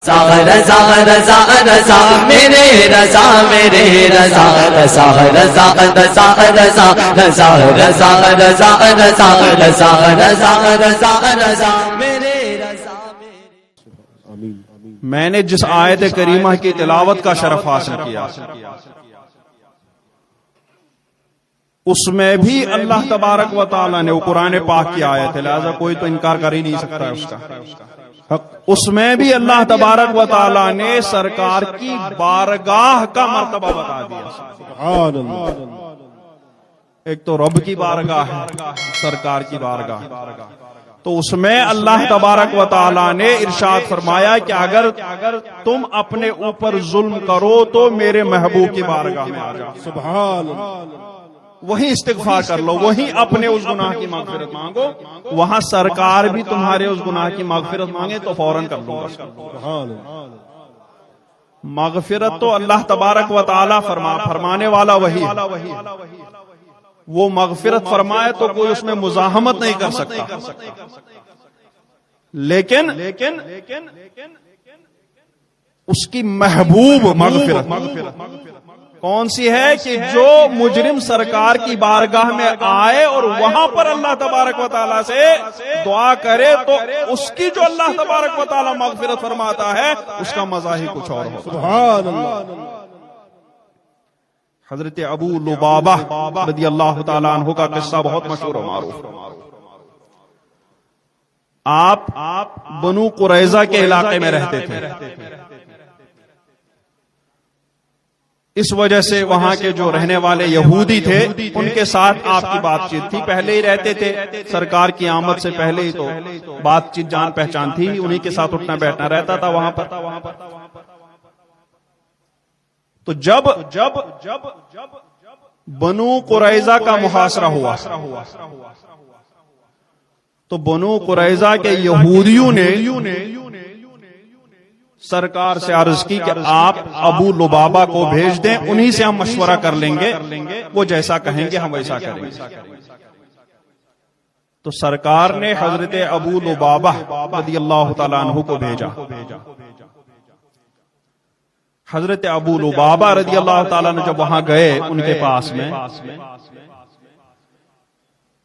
رضا رضا رضا میرے رضا میرے رضا رضا رضا رضا رضا رضا رضا رضا رضا رضا رضا رضا رضا میرے رضا. میں نے جس آیت کریمہ کی تلاوت کا شرف حاصل کیا اس میں بھی اللہ تبارک و تعالی نے، وہ قرآن پاک کی آیت ہے لہذا کوئی تو انکار کر ہی نہیں سکتا ہے اس کا، اس میں بھی اللہ تبارک و تعالی نے سرکار کی بارگاہ کا مرتبہ بتا دیا. سبحان اللہ. ایک تو رب کی بارگاہ ہے، سرکار کی بارگاہ، تو اس میں اللہ تبارک و تعالی نے ارشاد فرمایا کہ اگر تم اپنے اوپر ظلم کرو تو میرے محبوب کی بارگاہ میں آ جاؤ. سبحان اللہ. وہیں استغفار کر لو، وہیں اپنے اس گناہ کی مغفرت مانگو، وہاں سرکار بھی تمہارے اس گناہ کی مغفرت مانگے تو فوراً کر لو. مغفرت تو اللہ تبارک و تعالی فرمانے والا وہی ہے، وہ مغفرت فرمائے تو کوئی اس میں مزاحمت نہیں کر سکتا. لیکن اس کی محبوب مغفرت کون سی ہے کہ جو مجرم سرکار کی بارگاہ میں آئے اور وہاں پر اللہ تبارک و تعالیٰ سے دعا کرے تو اس کی جو اللہ تبارک و تعالیٰ مغفرت فرماتا ہے اس کا مزہ ہی کچھ اور ہوتا ہے. سبحان اللہ. حضرت ابو لبابہ رضی اللہ تعالیٰ عنہ کا قصہ بہت مشہور و معروف. آپ بنو قریظہ کے علاقے میں رہتے تھے، اس وجہ سے وہاں کے جو رہنے والے یہودی تھے ان کے ساتھ آپ کی بات چیت تھی، پہلے ہی رہتے تھے، سرکار کی آمد سے پہلے ہی تو بات چیت جان پہچان تھی، انہی کے ساتھ اٹھنا بیٹھنا رہتا تھا وہاں پر. تو جب بنو قریظہ کا محاصرہ ہوا تو بنو قریظہ کے یہودیوں نے سرکار سے عرض کی کہ آپ ابو لبابہ کو بھیج دیں، انہی سے ہم مشورہ کر لیں گے، وہ جیسا کہیں گے ہم ویسا کریں گے. تو سرکار نے حضرت ابو لبابہ رضی اللہ تعالیٰ عنہ کو بھیجا. حضرت ابو لبابہ رضی اللہ تعالیٰ عنہ جب وہاں گئے ان کے پاس میں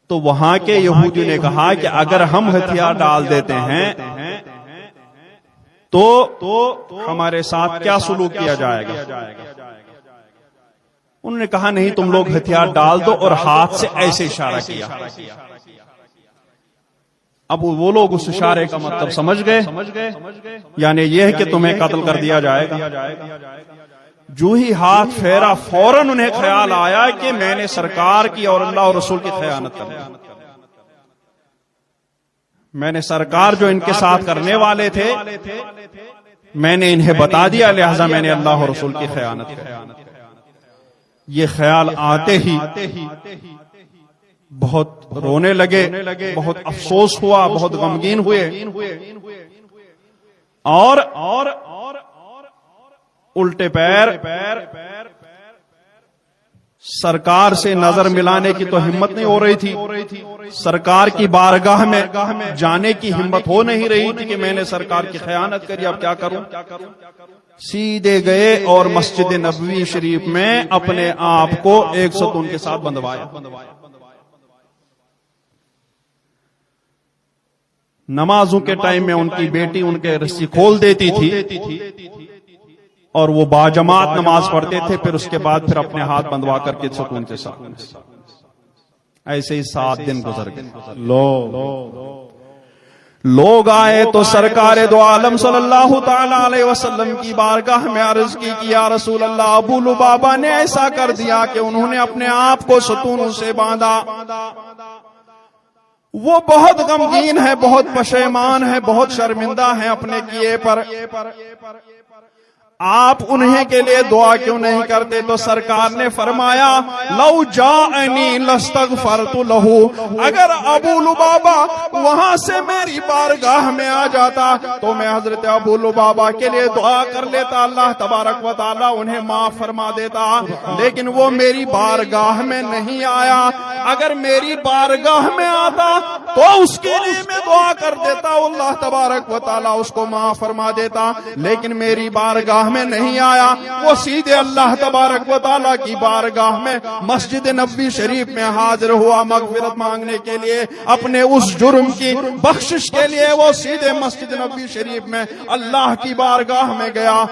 تو وہاں کے یہودیوں نے کہا کہ اگر ہم ہتھیار ڈال دیتے ہیں تو ہمارے ساتھ کیا سلوک کیا جائے گا. انہوں نے کہا نہیں، تم لوگ ہتھیار ڈال دو، اور ہاتھ سے ایسے اشارہ کیا. اب وہ لوگ اس اشارے کا مطلب سمجھ گئے، یعنی یہ ہے کہ تمہیں قتل کر دیا جائے گا. جو ہی ہاتھ پھیرا فوراً انہیں خیال آیا کہ میں نے سرکار کی اور اللہ اور رسول کی خیانت کر دی، میں نے سرکار جو ان کے ساتھ کرنے والے تھے میں نے انہیں بتا دیا، لہذا میں نے اللہ اور رسول کی خیانت کی. یہ خیال آتے ہی بہت رونے لگے، بہت افسوس ہوا، بہت غمگین ہوئے، اور الٹے پیر سرکار سے نظر ملانے کی تو ہمت نہیں ہو رہی تھی، سرکار کی بارگاہ میں جانے کی ہمت ہو نہیں رہی تھی کہ میں نے سرکار کی خیانت کری، اب کیا کروں. سیدھے گئے اور مسجد نبوی شریف میں اپنے آپ کو ایک ستون کے ساتھ بندھوایا. نمازوں کے ٹائم میں ان کی بیٹی ان کے رسی کھول دیتی تھی اور وہ باجماعت نماز پڑھتے تھے، پھر اس کے بعد پھر اپنے ہاتھ بندھوا کر کے سکون کے ساتھ. ایسے ہی 7 دن گزر گئے. لوگ آئے تو سرکار دو عالم صلی اللہ تعالی علیہ وسلم کی بارگاہ میں عرض کی کہ یا رسول اللہ، ابو لبابہ نے ایسا کر دیا کہ انہوں نے اپنے آپ کو ستونوں سے باندھا، وہ بہت غمگین ہے، بہت پشیمان ہے، بہت شرمندہ ہے اپنے کیے پر. آپ انہیں کے لیے دعا کیوں نہیں کرتے؟ تو سرکار نے فرمایا لو جاءنی لاستغفرت لہ، اگر ابو لبابہ وہاں سے میری بارگاہ میں آ جاتا تو میں حضرت ابو لبابہ کے لیے دعا کر لیتا، اللہ تبارک و تعالی انہیں معاف فرما دیتا، لیکن وہ میری بارگاہ میں نہیں آیا۔ اگر میری بارگاہ میں آتا تو اس کے لیے میں دعا کر دیتا، اللہ تبارک و تعالی اس کو معاف فرما دیتا، لیکن میری بارگاہ میں نہیں آیا، وہ سیدھے اللہ تبارک و تعالی کی بارگاہ میں مسجد نبوی شریف میں حاضر ہوا مغفرت مانگنے کے لیے، اپنے اس جرم کی بخشش کے لیے وہ سیدھے مسجد نبوی شریف میں اللہ کی بارگاہ میں گیا۔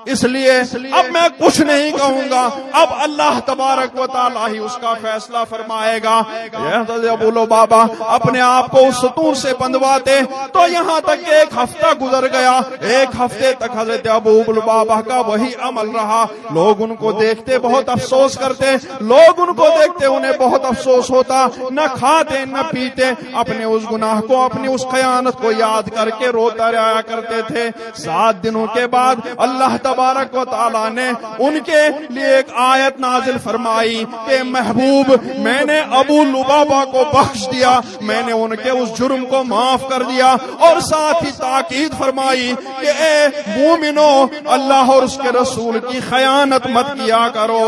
اس لیے اب میں کچھ نہیں کہوں گا، اب اللہ تبارک و تعالی ہی اس کا فیصلہ فرمائے گا۔ حضرت ابو لبابہ اپنے آپ کو اس ستون سے بندھواتے تو یہاں تک کہ ایک ہفتہ گزر گیا، ایک ہفتے تک حضرت ابو لبابہ کا وہی عمل رہا۔ لوگ ان کو دیکھتے بہت افسوس کرتے، لوگ ان کو دیکھتے انہیں بہت افسوس ہوتا، نہ کھاتے نہ پیتے، اپنے اس گناہ کو، اپنی اس خیانت کو یاد کر کے روتا رہا کرتے تھے۔ 7 دنوں کے بعد اللہ تبارک و تعالیٰ نے ان کے لیے ایک آیت نازل فرمائی کہ محبوب میں نے ابو لبابہ کو بخش دیا، میں نے ان کے اس جرم کو معاف کر دیا، اور ساتھ ہی تاکید فرمائی کہ اے مومنو اللہ اور اس کے رسول کی خیانت مت کیا کرو۔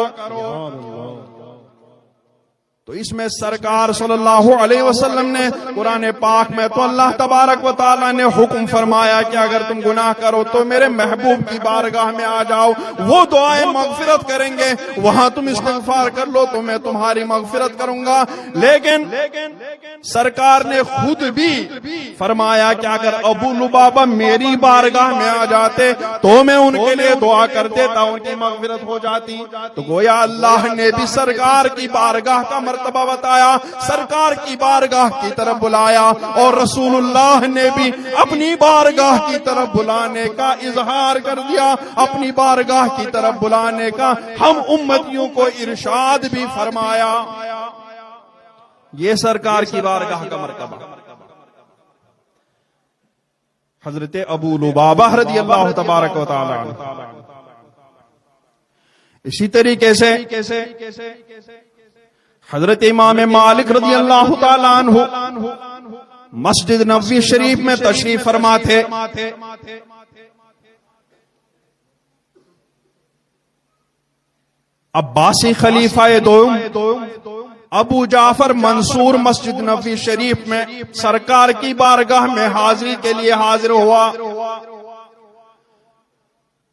تو اس میں سرکار صلی اللہ علیہ وسلم نے قرآن پاک میں تو اللہ تبارک و تعالیٰ نے حکم فرمایا کہ اگر تم گناہ کرو تو میرے محبوب کی بارگاہ میں آ جاؤ، وہ دعائیں مغفرت کریں گے، وہاں تم استغفار کر لو تو میں تمہاری مغفرت کروں گا۔ لیکن سرکار نے خود بھی فرمایا کہ اگر ابو لبابہ میری بارگاہ میں آ جاتے تو میں ان کے لیے دعا کر دیتا، ان کی مغفرت ہو جاتی۔ تو گویا اللہ نے بھی سرکار کی بارگاہ کا مرتبہ بتایا، سرکار کی بارگاہ کی طرف بلایا، اور رسول اللہ نے بھی اپنی بارگاہ کی طرف بلانے کا اظہار کر دیا، اپنی بارگاہ کی طرف بلانے کا ہم امتیوں کو ارشاد بھی فرمایا۔ یہ سرکار کی بارگاہ کا مرتبہ۔ حضرت ابو لبابہ رضی اللہ تبارک و تعالی عنہ، اسی طریقے سے حضرت امام مالک رضی اللہ تعالی عنہ مسجد نبوی شریف میں تشریف فرما تھے۔ عباسی خلیفہ دوم ابو جعفر منصور مسجد نبوی شریف میں سرکار کی بارگاہ میں حاضری کے لیے حاضر ہوا۔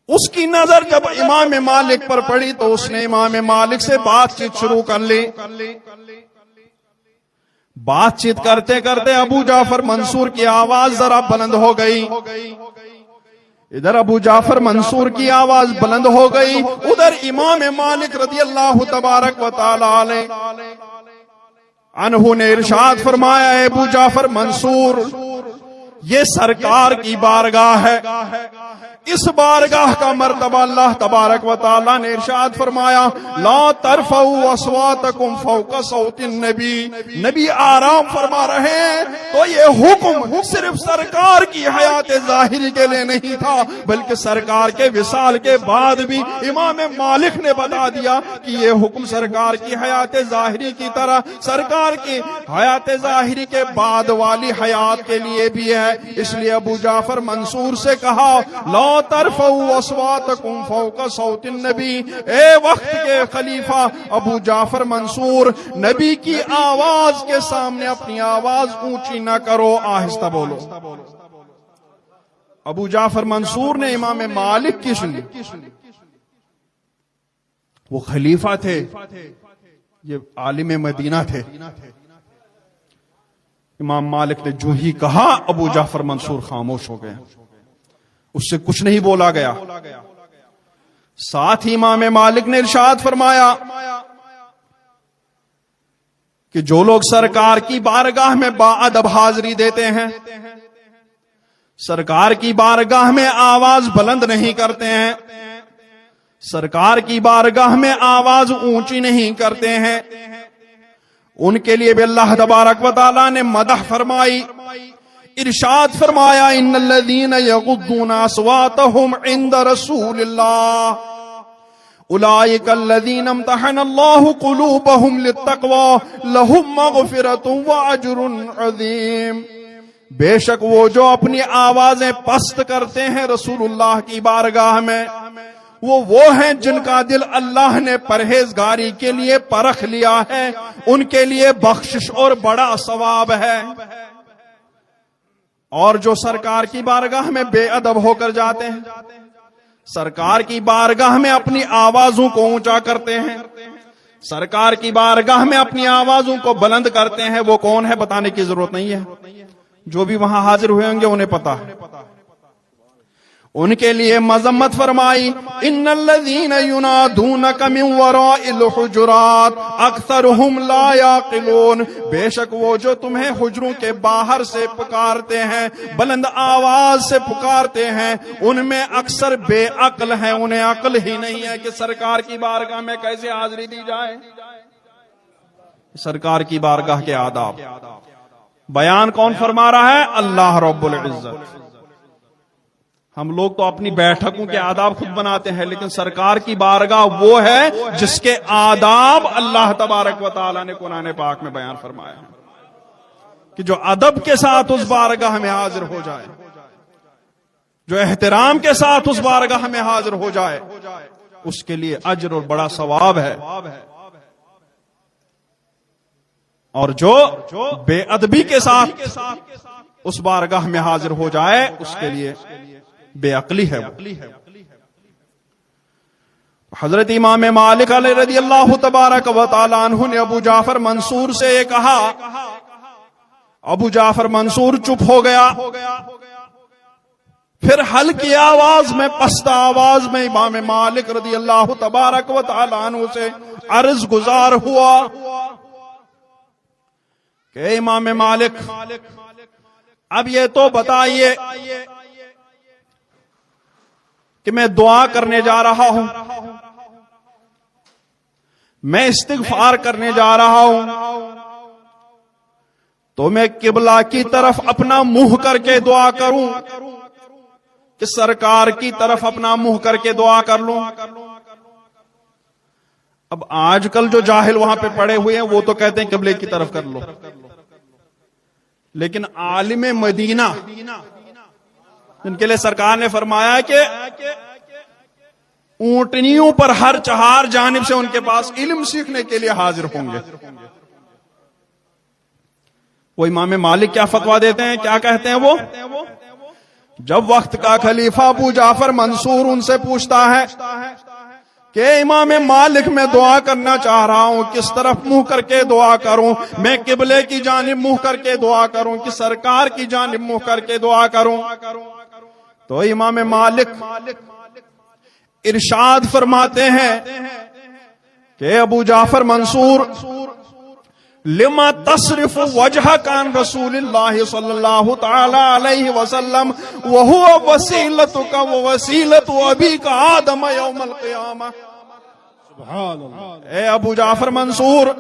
اس کی نظر جب امام مالک پر پڑی تو اس نے امام مالک سے بات چیت شروع کر لی۔ بات چیت کرتے کرتے ابو جعفر منصور کی آواز ذرا بلند ہو گئی، ادھر ابو جعفر منصور کی آواز بلند ہو گئی، ادھر امام مالک رضی اللہ تبارک و تعالی عنہ نے ارشاد فرمایا، اے ابو جعفر منصور، یہ سرکار کی بارگاہ ہے، اس بارگاہ کا مرتبہ اللہ تبارک و تعالی نے ارشاد فرمایا، لا ترفعوا اصواتکم فوق صوت النبی، نبی آرام فرما رہے ہیں تو یہ حکم صرف سرکار کی حیات ظاہری کے لیے نہیں تھا، بلکہ سرکار کے وصال کے بعد بھی امام مالک نے بتا دیا کہ یہ حکم سرکار کی حیات ظاہری کی طرح سرکار کی حیات ظاہری کے بعد والی حیات کے لیے بھی ہے۔ اس لیے ابو جعفر منصور سے کہا، لا ترفعوا اصواتکم فوق صوت النبی، اے وقت کے خلیفہ ابو جعفر منصور، نبی کی آواز کے سامنے اپنی آواز اونچی نہ کرو، آہستہ بولو۔ ابو جعفر منصور نے امام مالک کی سنی، وہ خلیفہ تھے، یہ عالم مدینہ تھے۔ امام مالک نے جو ہی کہا ابو جعفر منصور خاموش ہو گئے، اس سے کچھ نہیں بولا گیا۔ ساتھ ہی امام مالک نے ارشاد فرمایا کہ جو لوگ سرکار کی بارگاہ میں باادب حاضری دیتے ہیں، سرکار کی بارگاہ میں آواز بلند نہیں کرتے ہیں، سرکار کی بارگاہ میں آواز اونچی نہیں کرتے ہیں، ان کے لیے بھی اللہ تبارک و تعالی نے مدح فرمائی، ارشاد فرمایا ان الذین یغضون اصواتهم عند رسول اللہ اولئک الذین امتحن اللہ قلوبهم للتقوی لهم مغفرۃ واجر عظیم۔ بے شک وہ جو اپنی آوازیں پست کرتے ہیں رسول اللہ کی بارگاہ میں، وہ ہیں جن کا دل اللہ نے پرہیزگاری کے لیے پرکھ لیا ہے، ان کے لیے بخشش اور بڑا ثواب ہے۔ اور جو سرکار کی بارگاہ میں بے ادب ہو کر جاتے ہیں، سرکار کی بارگاہ میں اپنی آوازوں کو اونچا کرتے ہیں، سرکار کی بارگاہ میں اپنی آوازوں کو بلند کرتے ہیں، وہ کون ہے بتانے کی ضرورت نہیں ہے، جو بھی وہاں حاضر ہوئے ہوں گے انہیں پتا ہے۔ ان کے لیے مذمت فرمائی ان الذین ینادونک من وراء الحجرات اکثرهم لا یعقلون، بے شک وہ جو تمہیں حجروں کے باہر سے پکارتے ہیں، بلند آواز سے پکارتے ہیں، ان میں اکثر بے عقل ہیں، انہیں عقل ہی نہیں ہے کہ سرکار کی بارگاہ میں کیسے حاضری دی جائے۔ سرکار کی بارگاہ کے آداب بیان کون فرما رہا ہے؟ اللہ رب العزت۔ ہم لوگ تو اپنی بیٹھکوں کے آداب خود بناتے ہیں، لیکن سرکار کی بارگاہ وہ ہے جس کے آداب اللہ تبارک و تعالی نے قرآن پاک میں بیان فرمایا ہے کہ جو ادب کے ساتھ اس بارگاہ میں حاضر ہو جائے، جو احترام کے ساتھ اس بارگاہ میں حاضر ہو جائے، اس کے لیے اجر اور بڑا ثواب ہے، اور جو بے ادبی کے ساتھ اس بارگاہ میں حاضر ہو جائے اس کے لیے بے عقلی ہے۔ حضرت امام مالک علیہ رضی اللہ تبارک و تعالی عنہ نے ابو جعفر منصور سے یہ کہا، ابو جعفر منصور چپ ہو گیا، پھر ہلکی آواز میں، پست آواز میں امام مالک رضی اللہ تبارک و تعالی عنہ سے عرض گزار ہوا کہ امام مالک اب یہ تو بتائیے کہ میں دعا کرنے جا رہا ہوں، میں استغفار کرنے جا رہا ہوں، تو میں قبلہ کی طرف اپنا منہ کر کے دعا کروں کہ سرکار کی طرف اپنا منہ کر کے دعا کر لوں؟ اب آج کل جو جاہل وہاں پہ پڑے ہوئے ہیں وہ تو کہتے ہیں قبلے کی طرف کر لو، لیکن عالم مدینہ جن کے لیے سرکار نے فرمایا کہ اونٹنیوں پر ہر چہار جانب سے ان کے پاس علم سیکھنے کے لیے حاضر ہوں گے، وہ امام مالک کیا فتویٰ دیتے ہیں، کیا کہتے ہیں وہ؟ جب وقت کا خلیفہ ابو جعفر منصور ان سے پوچھتا ہے کہ امام مالک میں دعا کرنا چاہ رہا ہوں، کس طرف منہ کر کے دعا کروں؟ میں قبلے کی جانب منہ کر کے دعا کروں کہ سرکار کی جانب منہ کر کے دعا کروں؟ تو امام مالک ارشاد فرماتے ہیں کہ ابو جعفر منصور لما تصرف وجهك عن رسول الله صلی اللہ تعالی علیہ وسلم وهو وسیلتك ووسیلت ابیك آدم یوم القیامہ۔ سبحان اللہ۔ اے ابو جعفر منصور،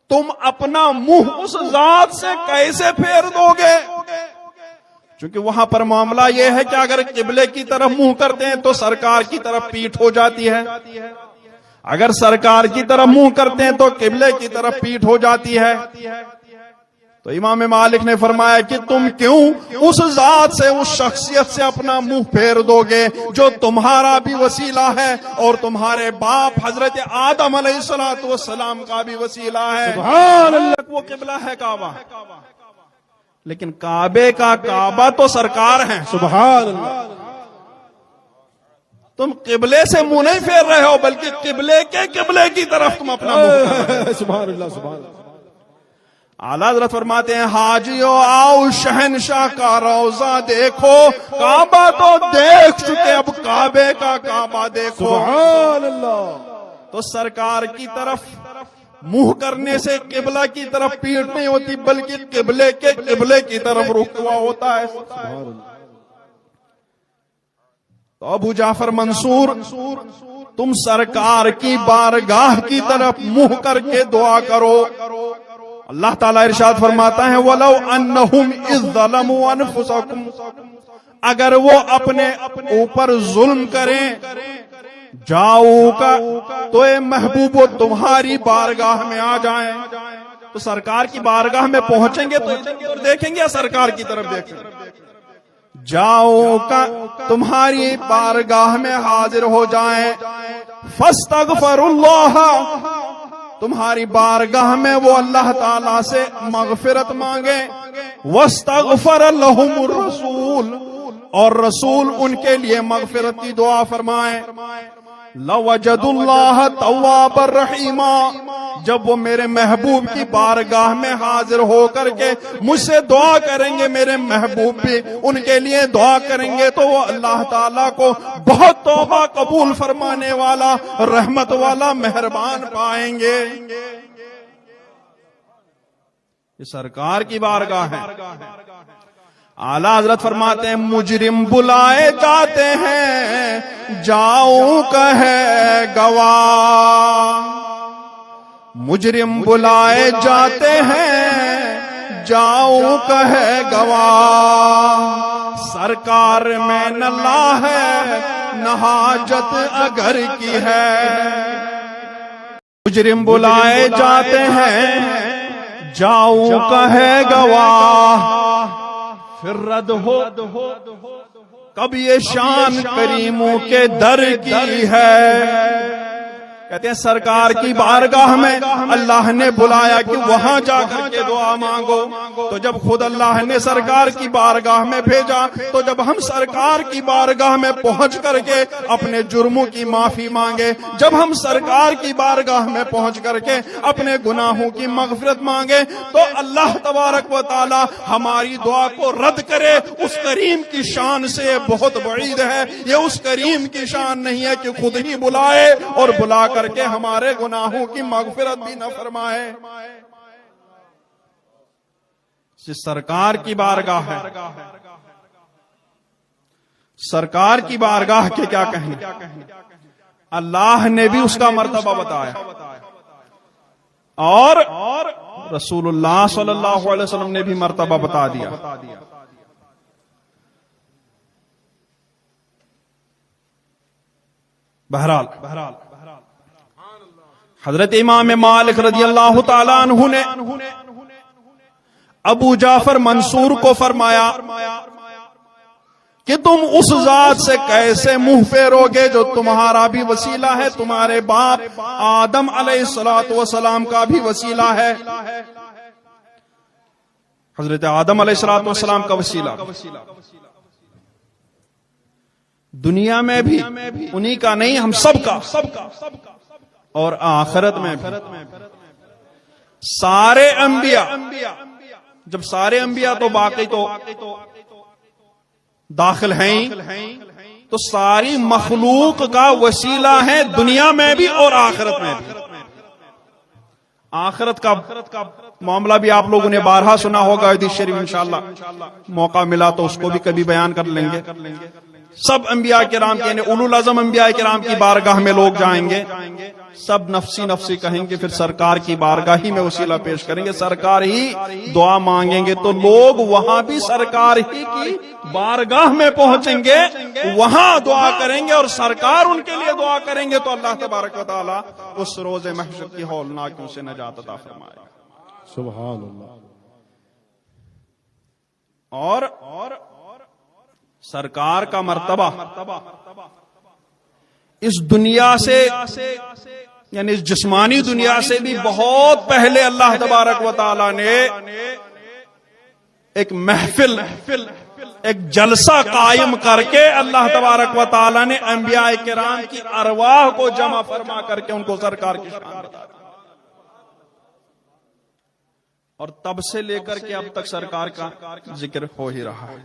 تم اپنا منہ اس ذات سے کیسے پھیر دو گے؟ چونکہ وہاں پر معاملہ یہ ہے کہ اگر قبلے کی طرف منہ کرتے ہیں تو سرکار کی طرف پیٹھ ہو جاتی ہے، اگر سرکار کی طرف منہ کرتے ہیں تو قبلے کی طرف پیٹھ ہو جاتی ہے۔ تو امام مالک نے فرمایا کہ تم کیوں اس ذات سے، اس شخصیت سے اپنا منہ پھیر دو گے جو تمہارا بھی وسیلہ ہے اور تمہارے باپ حضرت آدم علیہ السلام کا بھی وسیلہ ہے۔ سبحان اللہ۔ وہ قبلہ ہے کعبہ، لیکن کعبے کا کعبہ تو سرکار ہیں۔ سبحان اللہ۔ تم قبلے سے منہ نہیں پھیر رہے ہو بلکہ قبلے کے قبلے کی طرف تم اپنا منہ۔ سبحان اللہ سبحان اللہ۔ اعلیٰ حضرت فرماتے ہیں حاجیو آؤ شہنشاہ کا روضہ دیکھو، کعبہ تو دیکھ چکے اب کعبے کا کعبہ دیکھو۔ سبحان اللہ۔ تو سرکار کی طرف منہ کرنے سے قبلہ کی طرف پیٹ نہیں ہوتی بلکہ قبلے کے قبلے کی طرف رخ ہوا ہوتا ہے۔ تو ابو جعفر منصور، تم سرکار کی بارگاہ کی طرف منہ کر کے دعا کرو، اللہ تعالیٰ ارشاد فرماتا ہے وَلَوْ أَنَّهُمْ إِذْ ظَلَمُوا أَنفُسَهُمْ، اگر وہ اپنے اوپر ظلم کریں، جاؤ کا تو اے محبوب تمہاری بارگاہ میں آ جائیں، تو سرکار کی بارگاہ میں پہنچیں گے تو دیکھیں گے یا سرکار کی طرف دیکھیں گے؟ جاؤ کا تمہاری بارگاہ میں حاضر ہو جائیں، فاستغفر اللہ، تمہاری بارگاہ میں وہ اللہ تعالیٰ سے مغفرت مانگیں، واستغفر لہم الرسول، اور رسول ان کے لیے مغفرت کی دعا فرمائیں، لوجد اللہ توابا رحیما، جب وہ میرے محبوب کی بارگاہ میں حاضر ہو کر کے مجھ سے دعا کریں گے، میرے محبوب بھی ان کے لیے دعا کریں گے، تو وہ اللہ تعالیٰ کو بہت توبہ قبول فرمانے والا، رحمت والا، مہربان پائیں گے۔ یہ سرکار کی بارگاہ ہے۔ اعلیٰ حضرت فرماتے ہیں مجرم بلائے جاتے ہیں، جاؤں کہے گواہ، مجرم بلائے جاتے ہیں، جاؤں کہے گواہ، سرکار میں نہ لا ہے، نہ حاجت اگر کی ہے۔ مجرم بلائے جاتے ہیں، جاؤں کہے گواہ، پھر رد ہو کب یہ شان کریموں کے در کی ہے۔ کہتے ہیں سرکار کی بارگاہ میں اللہ نے بلایا کہ وہاں جا کر کے دعا مانگو، تو جب خود اللہ نے سرکار کی بارگاہ میں بھیجا، تو جب ہم سرکار کی بارگاہ میں پہنچ کر کے اپنے جرموں کی معافی مانگے، جب ہم سرکار کی بارگاہ میں پہنچ کر کے اپنے گناہوں کی مغفرت مانگے، تو اللہ تبارک و تعالی ہماری دعا کو رد کرے۔ اس کریم کی شان سے یہ بہت بعید ہے، یہ اس کریم کی شان نہیں ہے کہ خود ہی بلائے اور بلا کر کے ہمارے گناہوں کی مغفرت بھی نہ فرمائے۔ سرکار کی بارگاہ ہے، سرکار کی بارگاہ کے کیا کہیں، اللہ نے بھی اس کا مرتبہ بتایا، اور رسول اللہ صلی اللہ علیہ وسلم نے بھی مرتبہ بتا دیا۔ بہرحال حضرت امام مالک رضی اللہ تعالیٰ عنہ نے ابو جعفر منصور کو فرمایا کہ تم اس ذات سے کیسے منہ پھیرو گے جو تمہارا بھی وسیلہ ہے، تمہارے باپ آدم علیہ السلام کا بھی وسیلہ ہے، حضرت آدم علیہ السلام کا وسیلہ دنیا میں بھی انہی کا نہیں، ہم سب کا، اور آخرت میں بھی سارے انبیاء، جب سارے انبیاء تو باقی تو داخل ہیں، تو ساری مخلوق کا وسیلہ ہے دنیا میں بھی اور آخرت میں بھی۔ آخرت کا معاملہ بھی آپ لوگوں نے بارہا سنا ہوگا، حدیث شریف انشاءاللہ موقع ملا تو اس کو بھی کبھی بیان کر لیں گے۔ سب انبیاء کرام یعنی اولو العزم انبیاء کرام کی بارگاہ میں لوگ جائیں گے، سب نفسی نفسی کہیں گے، پھر سرکار کی بارگاہ ہی میں وسیلہ پیش کریں گے، سرکار ہی دعا مانگیں گے، تو لوگ وہاں بھی سرکار ہی کی بارگاہ میں پہنچیں گے، وہاں دعا کریں گے اور سرکار ان کے لیے دعا کریں گے، تو اللہ تبارک و تعالی اس روز محشر کی ہولناکیوں سے نجات عطا فرمائے گا۔ سبحان اللہ۔ اور سرکار کا مرتبہ اس دنیا سے یعنی اس جسمانی دنیا سے بھی بہت پہلے اللہ تبارک و تعالی نے ایک محفل، ایک جلسہ قائم کر کے اللہ تبارک و تعالی نے انبیاء کرام کی ارواح کو جمع فرما کر کے ان کو سرکار کی شان بتا دی، اور تب سے لے کر کے اب تک سرکار کا ذکر ہو ہی رہا ہے۔